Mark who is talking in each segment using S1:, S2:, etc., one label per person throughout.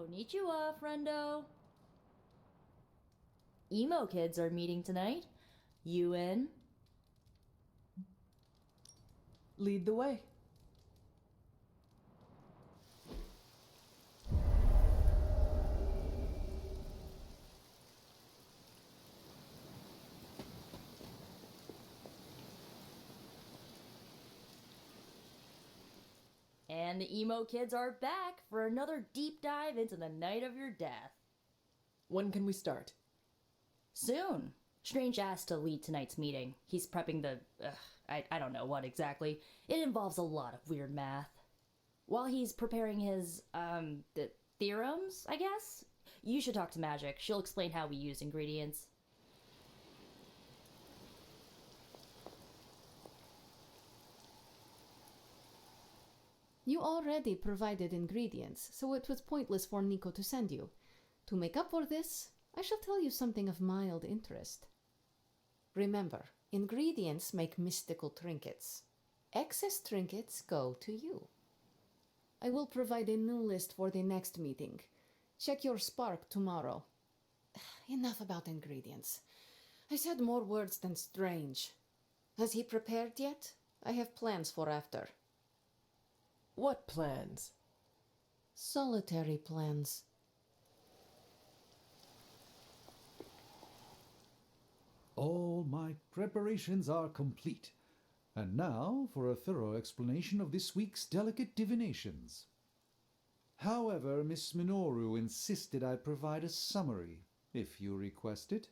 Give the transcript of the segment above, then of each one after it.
S1: Konnichiwa, friendo. Emo kids are meeting tonight. You in?
S2: Lead the way.
S1: And the emo kids are back for another deep dive into the night of your death.
S2: When can we start?
S1: Soon. Strange asked to lead tonight's meeting. He's prepping the... I don't know what exactly. It involves a lot of weird math. While he's preparing his, the theorems, I guess? You should talk to Magik. She'll explain how we use ingredients.
S3: You already provided ingredients, so it was pointless for Nico to send you. To make up for this, I shall tell you something of mild interest. Remember, ingredients make mystical trinkets. Excess trinkets go to you. I will provide a new list for the next meeting. Check your spark tomorrow. Enough about ingredients. I said more words than strange. Has he prepared yet? I have plans for after.
S2: What plans?
S3: Solitary plans.
S4: All my preparations are complete. And now for a thorough explanation of this week's delicate divinations. However, Miss Minoru insisted I provide a summary, if you request it.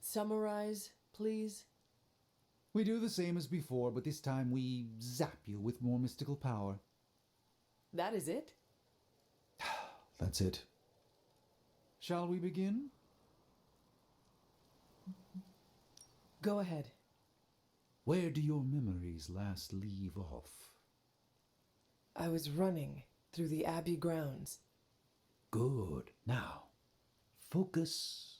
S2: Summarize, please.
S4: We do the same as before, but this time we zap you with more mystical power.
S2: That is it?
S4: That's it. Shall we begin?
S2: Go ahead.
S4: Where do your memories last leave off?
S2: I was running through the Abbey grounds.
S4: Good. Now, focus.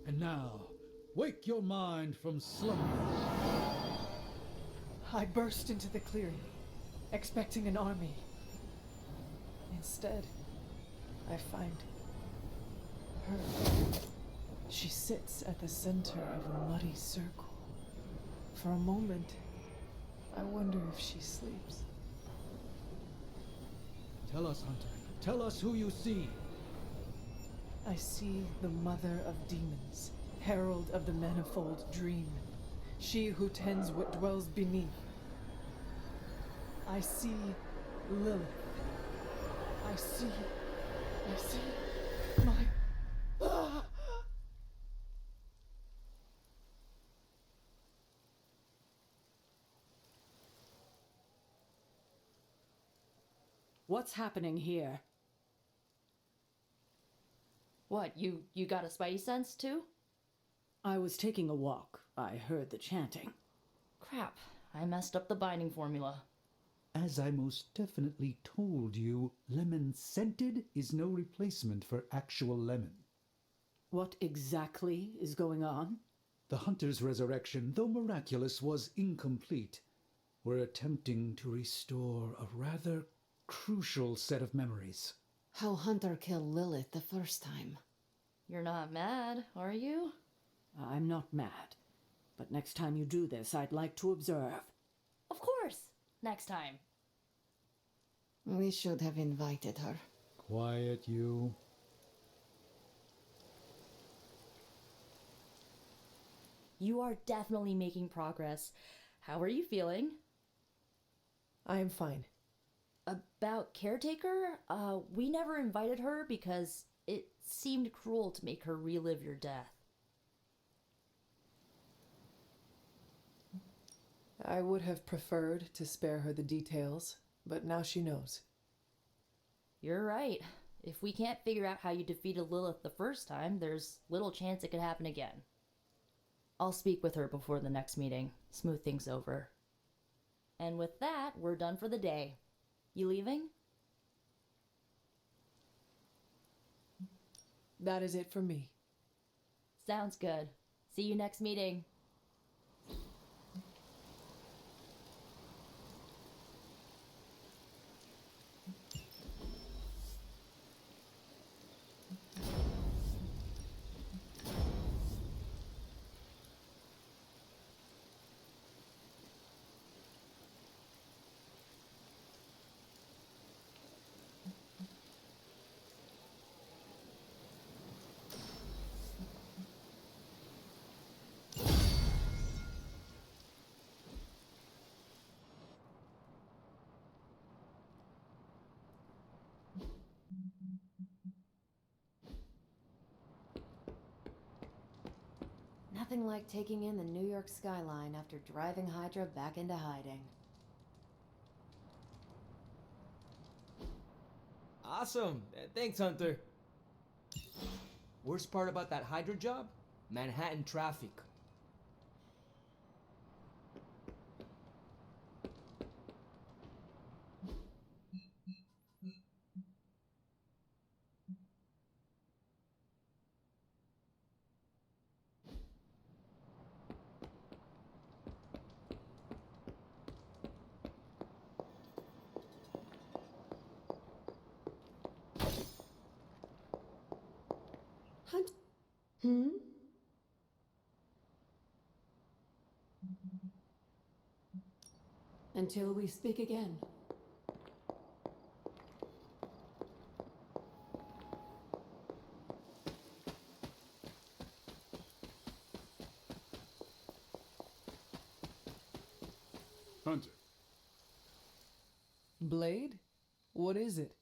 S4: And now, wake your mind from slumber.
S2: I burst into the clearing, expecting an army. Instead, I find her. She sits at the center of a muddy circle. For a moment, I wonder if she sleeps.
S4: Tell us, Hunter. Tell us who you see.
S2: I see the mother of demons, herald of the manifold dream, she who tends what dwells beneath. I see Lilith. I see my... Ah!
S5: What's happening here?
S1: What, you got a spidey sense too?
S5: I was taking a walk. I heard the chanting.
S1: Crap, I messed up the binding formula.
S4: As I most definitely told you, lemon scented is no replacement for actual lemon.
S5: What exactly is going on?
S4: The hunter's resurrection, though miraculous, was incomplete. We're attempting to restore a rather crucial set of memories.
S3: How Hunter killed Lilith the first time.
S1: You're not mad, are you?
S5: I'm not mad. But next time you do this, I'd like to observe.
S1: Of course! Next time.
S3: We should have invited her.
S4: Quiet, you.
S1: You are definitely making progress. How are you feeling?
S2: I am fine.
S1: About Caretaker? We never invited her because it seemed cruel to make her relive your death.
S2: I would have preferred to spare her the details, but now she knows.
S1: You're right. If we can't figure out how you defeated Lilith the first time, there's little chance it could happen again. I'll speak with her before the next meeting, smooth things over. And with that, we're done for the day. You leaving?
S2: That is it for me.
S1: Sounds good. See you next meeting.
S6: Nothing like taking in the New York skyline after driving Hydra back into hiding.
S7: Awesome. Thanks, Hunter. Worst part about that Hydra job? Manhattan traffic.
S6: Hunt. Hmm? Until we speak again.
S8: Hunter,
S2: Blade? What is it?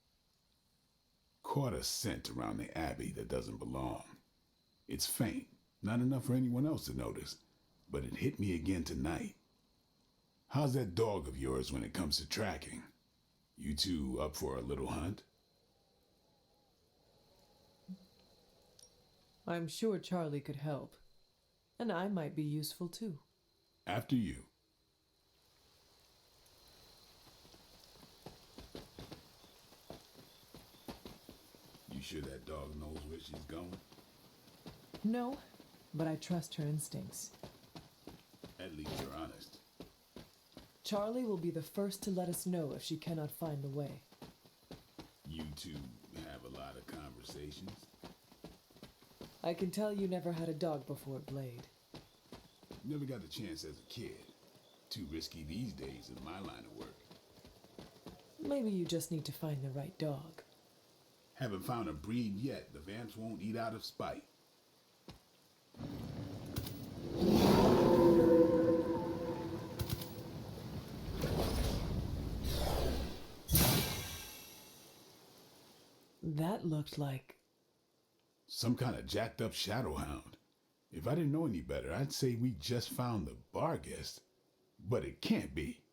S8: caught a scent around the Abbey that doesn't belong. It's faint, not enough for anyone else to notice, but it hit me again tonight. How's that dog of yours when it comes to tracking? You two up for a little hunt?
S2: I'm sure Charlie could help. And I might be useful too.
S8: After you. You sure that dog knows where she's going?
S2: No, but I trust her instincts.
S8: At least you're honest.
S2: Charlie will be the first to let us know if she cannot find the way.
S8: You two have a lot of conversations?
S2: I can tell you never had a dog before, Blade.
S8: Never got the chance as a kid. Too risky these days in my line of work.
S2: Maybe you just need to find the right dog.
S8: Haven't found a breed yet the vamps won't eat out of spite.
S2: That looked like...
S8: Some kind of jacked up shadowhound. If I didn't know any better, I'd say we just found the bar guest. But it can't be.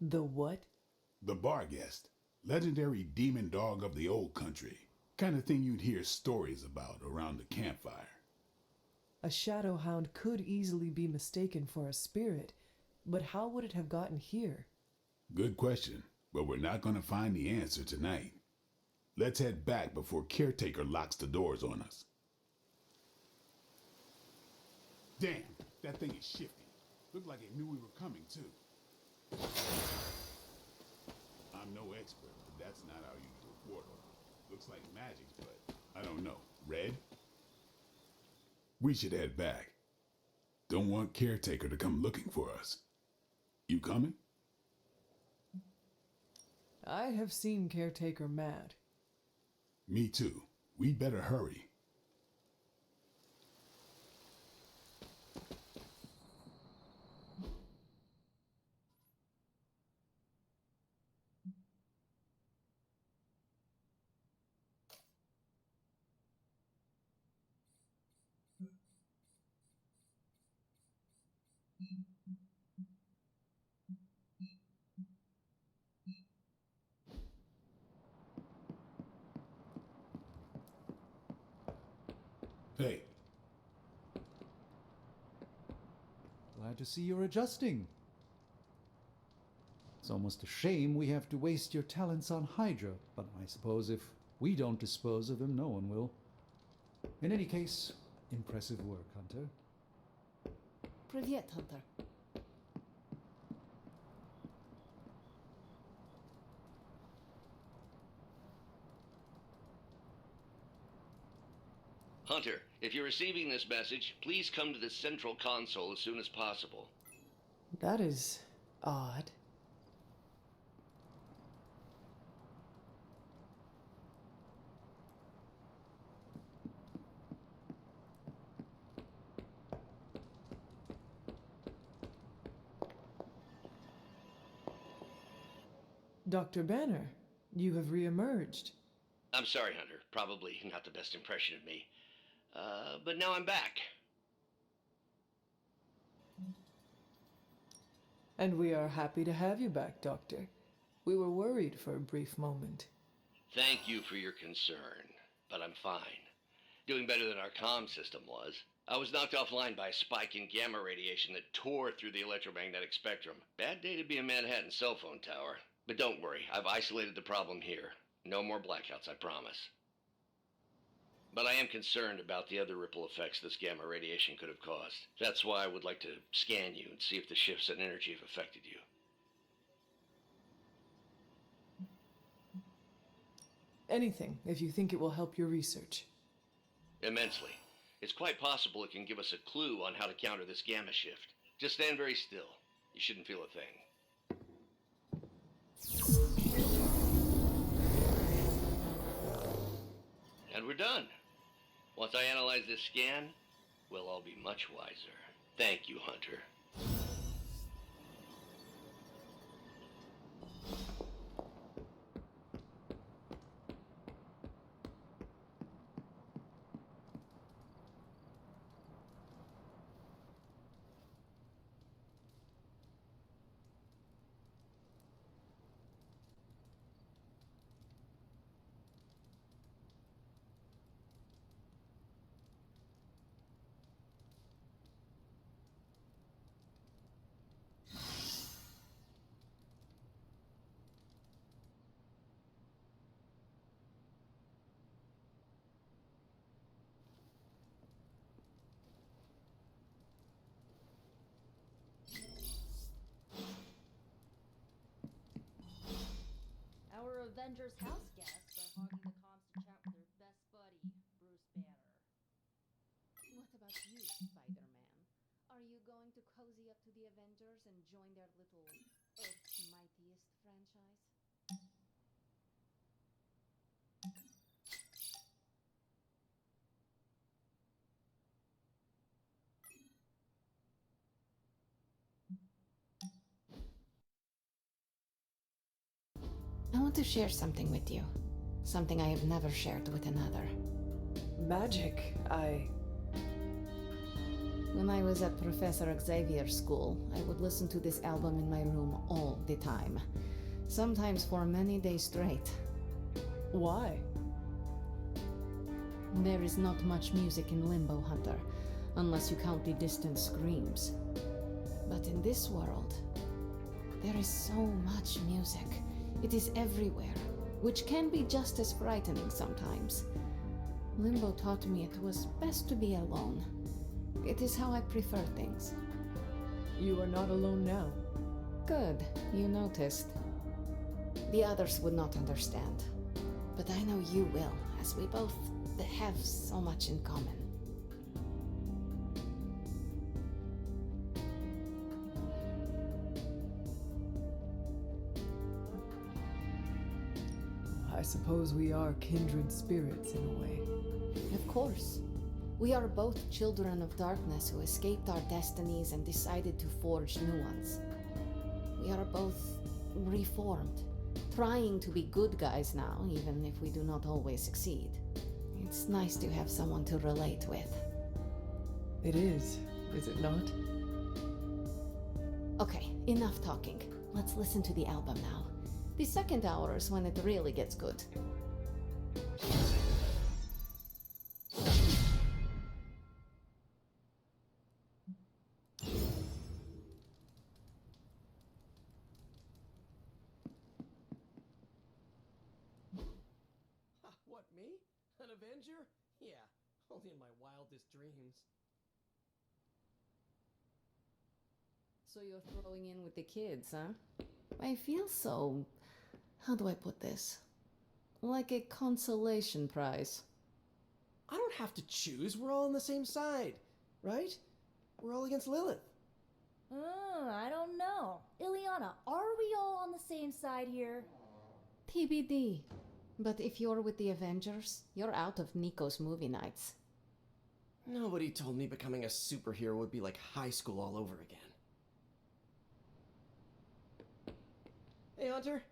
S2: The what?
S8: The bar guest. Legendary demon dog of the old country. Kind of thing you'd hear stories about around the campfire.
S2: A shadowhound could easily be mistaken for a spirit, but how would it have gotten here?
S8: Good question, but we're not going to find the answer tonight. Let's head back before Caretaker locks the doors on us. Damn, that thing is shifty. Looked like it knew we were coming, too. I'm no expert, but that's not our usual portal. Looks like Magik's, but I don't know. Red? We should head back. Don't want Caretaker to come looking for us. You coming?
S2: I have seen Caretaker mad.
S8: Me too. We'd better hurry. Hey,
S4: Glad to see you're adjusting. It's almost a shame we have to waste your talents on Hydra, but I suppose if we don't dispose of him, no one will. In any case, impressive work, Hunter.
S3: Privyet, Hunter.
S9: Hunter, if you're receiving this message, please come to the central console as soon as possible.
S2: That is odd. Dr. Banner, you have reemerged.
S9: I'm sorry, Hunter. Probably not the best impression of me. But now I'm back.
S2: And we are happy to have you back, Doctor. We were worried for a brief moment.
S9: Thank you for your concern, but I'm fine. Doing better than our comm system was. I was knocked offline by a spike in gamma radiation that tore through the electromagnetic spectrum. Bad day to be a Manhattan cell phone tower. But don't worry, I've isolated the problem here. No more blackouts, I promise. But I am concerned about the other ripple effects this gamma radiation could have caused. That's why I would like to scan you and see if the shifts in energy have affected you.
S2: Anything, if you think it will help your research.
S9: Immensely. It's quite possible it can give us a clue on how to counter this gamma shift. Just stand very still. You shouldn't feel a thing. And we're done. Once I analyze this scan, we'll all be much wiser. Thank you, Hunter.
S1: Our Avengers house guests are hogging the comms to chat with their best buddy, Bruce Banner.
S3: What about you, Spider-Man? Are you going to cozy up to the Avengers and join their little Earth's Mightiest franchise? I want to share something with you. Something I have never shared with another.
S2: Magik,
S3: When I was at Professor Xavier's school, I would listen to this album in my room all the time. Sometimes for many days straight.
S2: Why?
S3: There is not much music in Limbo, Hunter, unless you count the distant screams. But in this world, there is so much music. It is everywhere, which can be just as frightening sometimes. Limbo taught me it was best to be alone. It is how I prefer things.
S2: You are not alone now.
S3: Good, you noticed. The others would not understand. But I know you will, as we both have so much in common.
S2: I suppose we are kindred spirits in a way.
S3: Of course. We are both children of darkness who escaped our destinies and decided to forge new ones. We are both reformed, trying to be good guys now, even if we do not always succeed. It's nice to have someone to relate with.
S2: It is it not?
S3: Okay, enough talking. Let's listen to the album now. The second hour is when it really gets good.
S7: What, me? An Avenger? Yeah, only in my wildest dreams.
S3: So you're throwing in with the kids, huh? I feel so... How do I put this? Like a consolation prize.
S7: I don't have to choose. We're all on the same side, right? We're all against Lilith.
S1: I don't know. Ileana, are we all on the same side here?
S3: TBD. But if you're with the Avengers, you're out of Nico's movie nights.
S7: Nobody told me becoming a superhero would be like high school all over again. Hey, Hunter.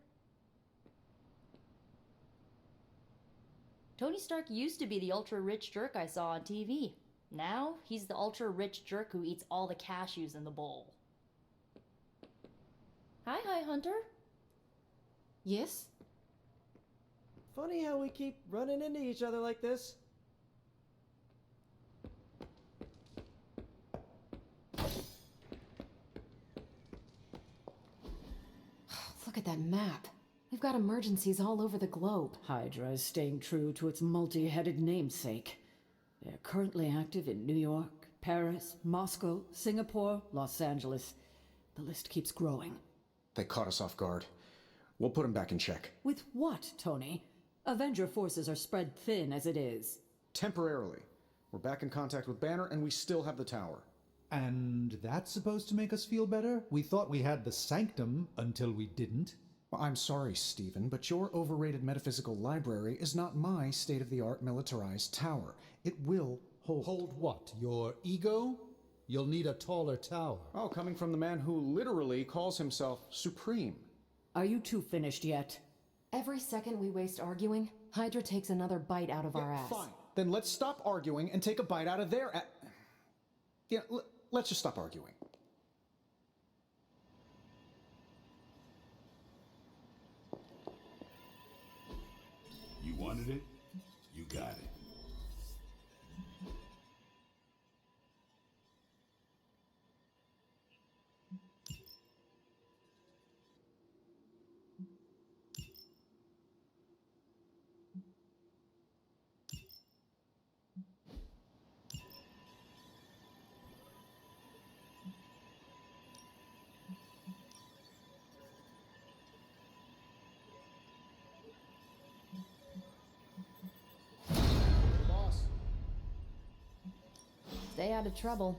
S1: Tony Stark used to be the ultra-rich jerk I saw on TV. Now, he's the ultra-rich jerk who eats all the cashews in the bowl. Hi, Hunter.
S3: Yes?
S7: Funny how we keep running into each other like this.
S6: Look at that map. We've got emergencies all over the globe.
S5: Hydra is staying true to its multi-headed namesake. They're currently active in New York, Paris, Moscow, Singapore, Los Angeles. The list keeps growing.
S10: They caught us off guard. We'll put them back in check.
S5: With what, Tony? Avenger forces are spread thin as it is.
S10: Temporarily. We're back in contact with Banner, and we still have the tower.
S4: And that's supposed to make us feel better? We thought we had the sanctum until we didn't.
S10: Well, I'm sorry, Stephen, but your overrated metaphysical library is not my state-of-the-art militarized tower. It will hold.
S4: Hold what? Your ego? You'll need a taller tower.
S10: Oh, coming from the man who literally calls himself Supreme.
S5: Are you two finished yet?
S6: Every second we waste arguing, Hydra takes another bite out of our ass.
S10: Fine. Then let's stop arguing and take a bite out of their let's just stop arguing.
S8: You wanted it? You got it.
S6: Stay out of trouble.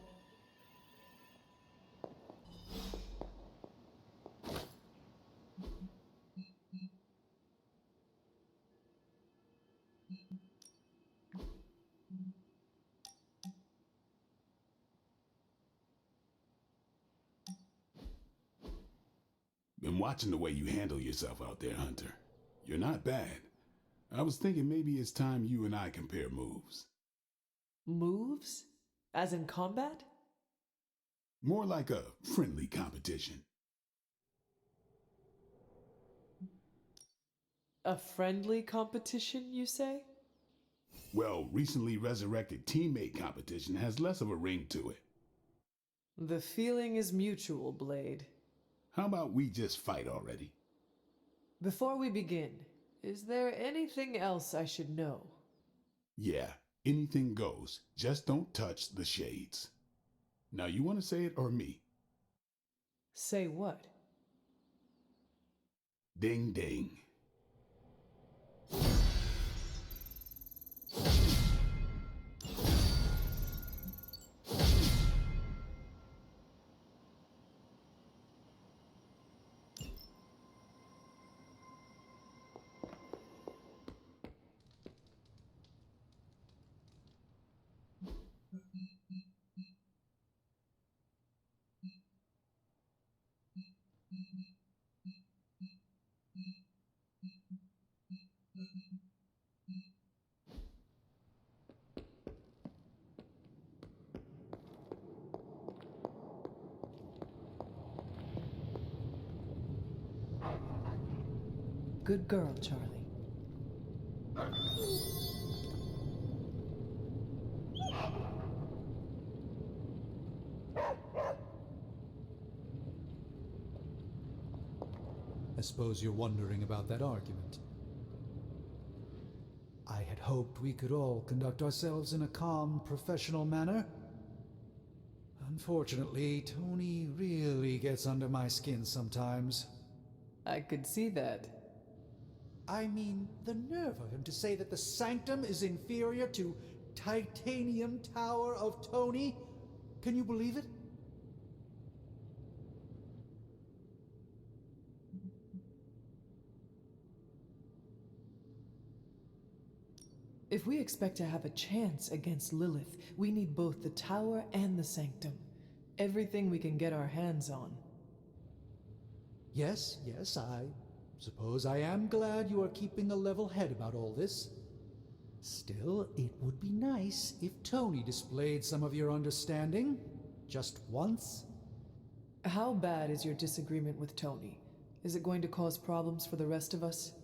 S8: Been watching the way you handle yourself out there, Hunter. You're not bad. I was thinking maybe it's time you and I compare moves.
S2: Moves? As in combat?
S8: More like a friendly competition.
S2: A friendly competition, you say?
S8: Well, recently resurrected teammate competition has less of a ring to it.
S2: The feeling is mutual, Blade.
S8: How about we just fight already?
S2: Before we begin, is there anything else I should know?
S8: Yeah, anything goes. Just don't touch the shades. Now, you want to say it or me?
S2: Say what?
S8: Ding ding.
S2: Good girl, Charlie.
S4: I suppose you're wondering about that argument. I had hoped we could all conduct ourselves in a calm, professional manner. Unfortunately, Tony really gets under my skin sometimes.
S2: I could see that.
S4: I mean, the nerve of him to say that the Sanctum is inferior to Titanium Tower of Tony. Can you believe it?
S2: If we expect to have a chance against Lilith, we need both the tower and the Sanctum. Everything we can get our hands on.
S4: Yes, I suppose I am glad you are keeping a level head about all this. Still, it would be nice if Tony displayed some of your understanding. Just once.
S2: How bad is your disagreement with Tony? Is it going to cause problems for the rest of us?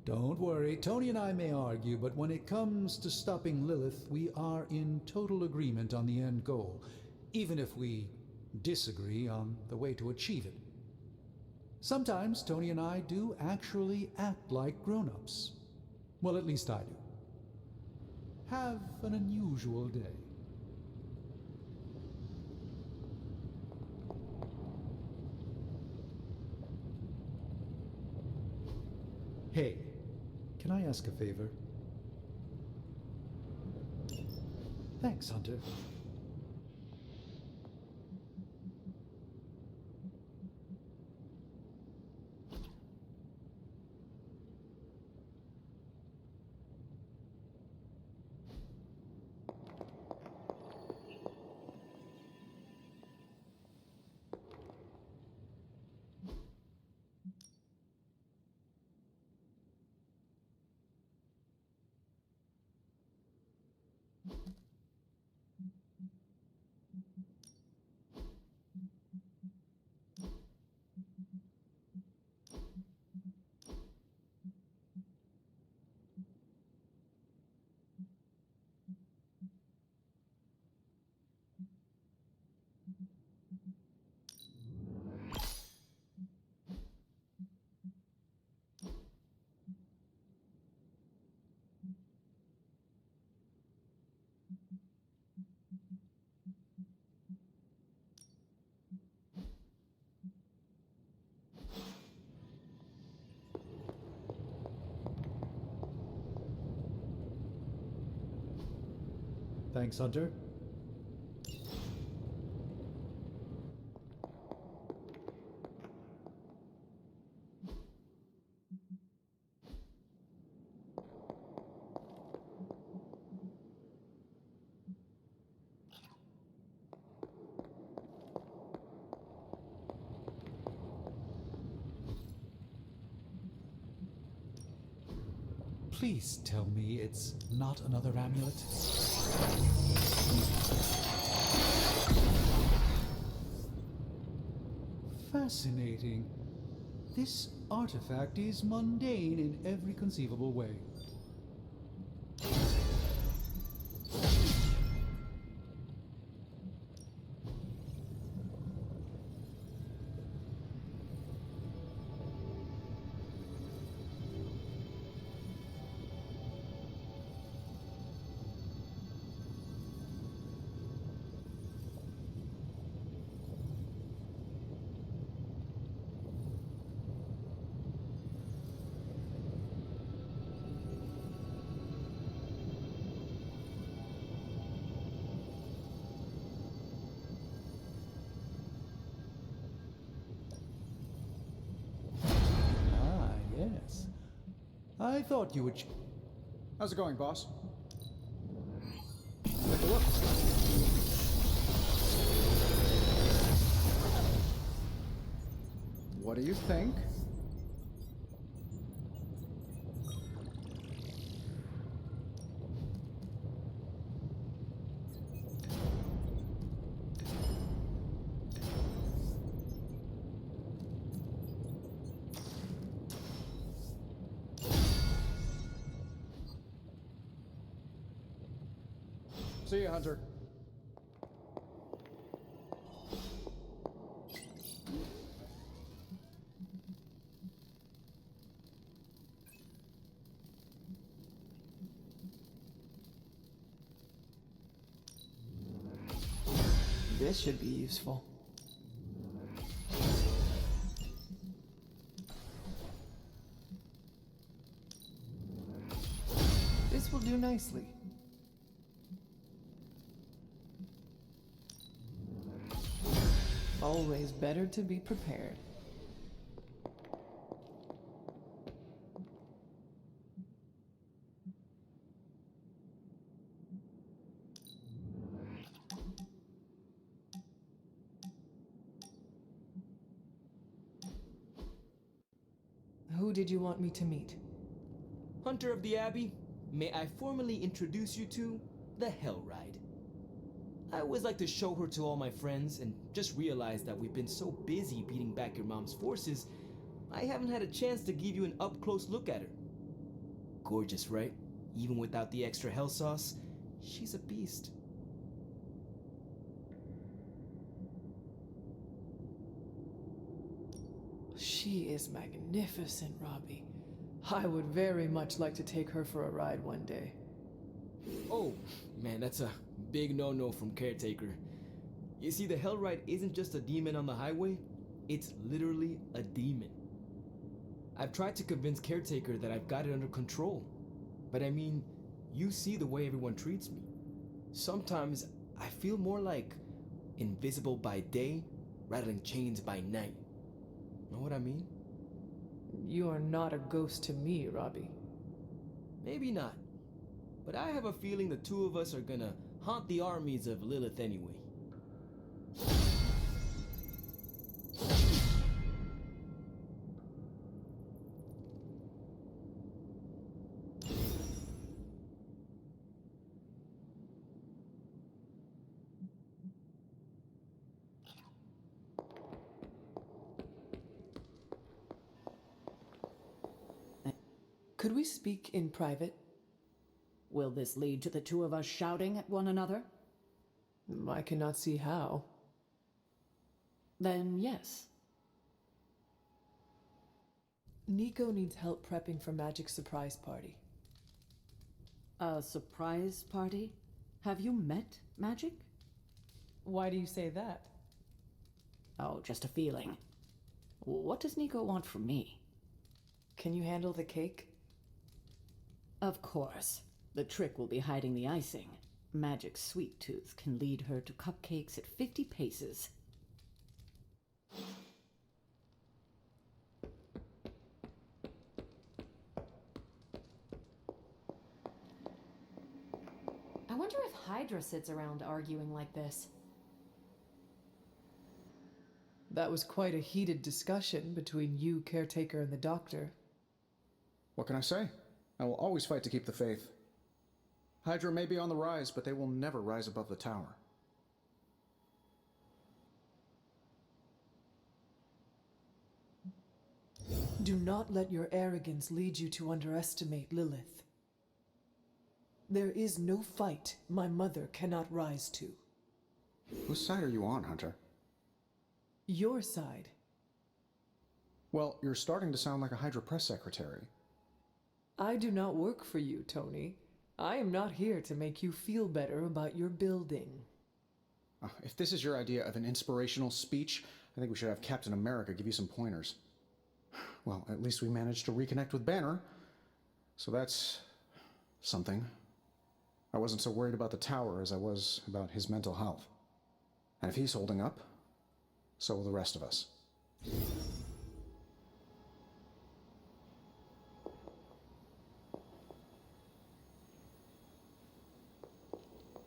S4: Don't worry, Tony and I may argue, but when it comes to stopping Lilith, we are in total agreement on the end goal, even if we disagree on the way to achieve it. Sometimes Tony and I do actually act like grown-ups. Well, at least I do. Have an unusual day. Hey, can I ask a favor? Thanks, Hunter. Thanks, Hunter. Please tell me it's not another amulet. Fascinating. This artifact is mundane in every conceivable way. Yes. I thought you would.
S10: How's it going, boss? Take a look. What do you think? See you, Hunter.
S2: This should be useful. This will do nicely. Always better to be prepared. Who did you want me to meet?
S11: Hunter of the Abbey, may I formally introduce you to the Hell Ride. I always like to show her to all my friends and just realized that we've been so busy beating back your mom's forces, I haven't had a chance to give you an up-close look at her. Gorgeous, right? Even without the extra hell sauce, she's a beast.
S2: She is magnificent, Robbie. I would very much like to take her for a ride one day.
S11: Oh, man, that's a big no-no from Caretaker. You see, the Hell Ride isn't just a demon on the highway, it's literally a demon. I've tried to convince Caretaker that I've got it under control. But I mean, you see the way everyone treats me. Sometimes I feel more like invisible by day, rattling chains by night. Know what I mean?
S2: You are not a ghost to me, Robbie.
S11: Maybe not. But I have a feeling the two of us are gonna haunt the armies of Lilith anyway.
S2: Could we speak in private?
S5: Will this lead to the two of us shouting at one another?
S2: I cannot see how.
S5: Then yes.
S2: Nico needs help prepping for Magik's surprise party.
S5: A surprise party? Have you met Magik?
S2: Why do you say that?
S5: Oh, just a feeling. What does Nico want from me?
S2: Can you handle the cake?
S5: Of course. The trick will be hiding the icing. Magik's sweet tooth can lead her to cupcakes at 50 paces.
S6: I wonder if Hydra sits around arguing like this.
S2: That was quite a heated discussion between you, Caretaker, and the Doctor.
S10: What can I say? I will always fight to keep the faith. Hydra may be on the rise, but they will never rise above the tower.
S2: Do not let your arrogance lead you to underestimate Lilith. There is no fight my mother cannot rise to.
S10: Whose side are you on, Hunter?
S2: Your side.
S10: Well, you're starting to sound like a Hydra press secretary.
S2: I do not work for you, Tony. I am not here to make you feel better about your building.
S10: If this is your idea of an inspirational speech, I think we should have Captain America give you some pointers. Well, at least we managed to reconnect with Banner, so that's something. I wasn't so worried about the tower as I was about his mental health. And if he's holding up, so will the rest of us.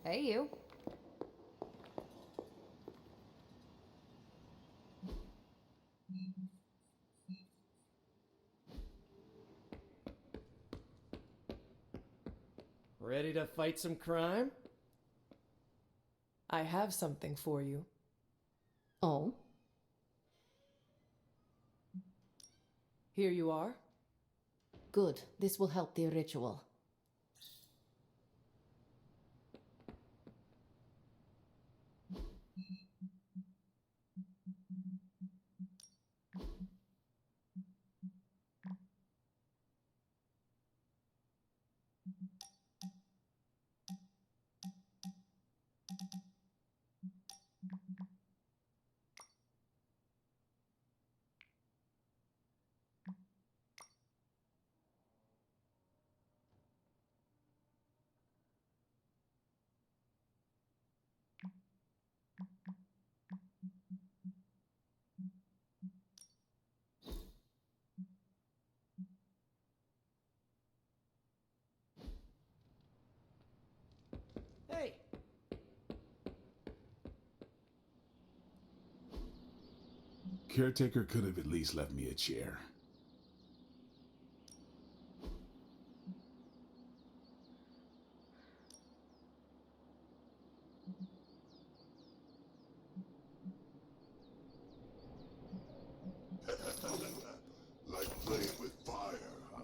S6: Hey, you.
S7: Ready to fight some crime?
S2: I have something for you.
S3: Oh?
S2: Here you are.
S3: Good. This will help the ritual.
S8: Caretaker could have at least left me a chair.
S12: Like playing with fire, huh?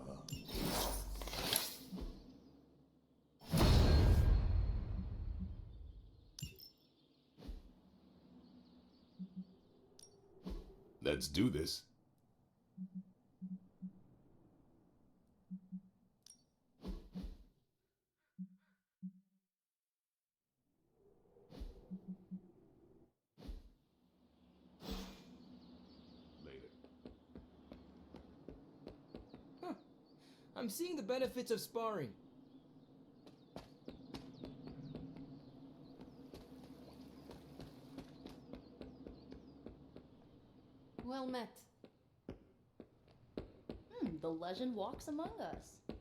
S8: Let's do this. Later.
S11: I'm seeing the benefits of sparring.
S3: Well met.
S1: The legend walks among us.